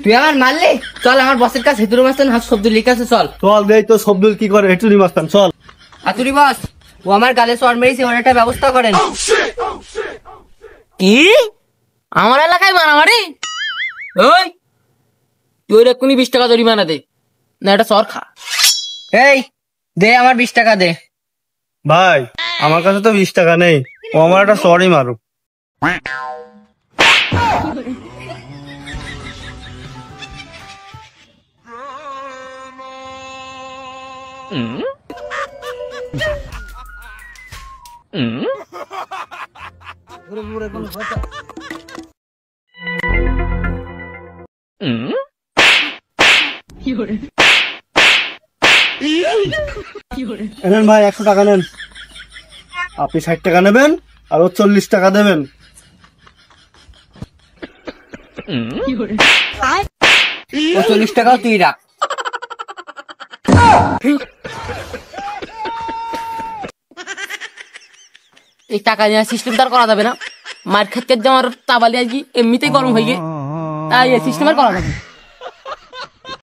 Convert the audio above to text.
তুই আমার মারলি, চল আমার বসের কাছে হেতুরি মাস্তান হাত শব্দ লিখে আছে, চল চল দেই তো শব্দুল কি করে হেতুরি মাস্তান, চল। হাতুরি বস, ও আমার গালে চড় মেরেছে, ওর একটা ব্যবস্থা করেন। কি আমার এলাকায় মারামারি? ওই তুই এক্ষুনি 20 টাকা জরিমানা দে, না এটা চর খা। এই দে আমার 20 টাকা দে। ভাই আমার কাছে তো 20 টাকা নেই, ও আমার একটা সরি মারো। এনেন ভাই 100 টাকা নেন, আপনি 60 টাকা নেবেন আর ও 40 টাকা দেবেন। ও 40 টাকাও তুই রাখ। এই টাকা নেওয়ার সিস্টেম তার করা যাবে না, মার খাচ্ছে যে আমার তাবালি আজকে এমনিতেই গরম হয়ে গিয়ে, তাই এই সিস্টেম আর করা যাবে না।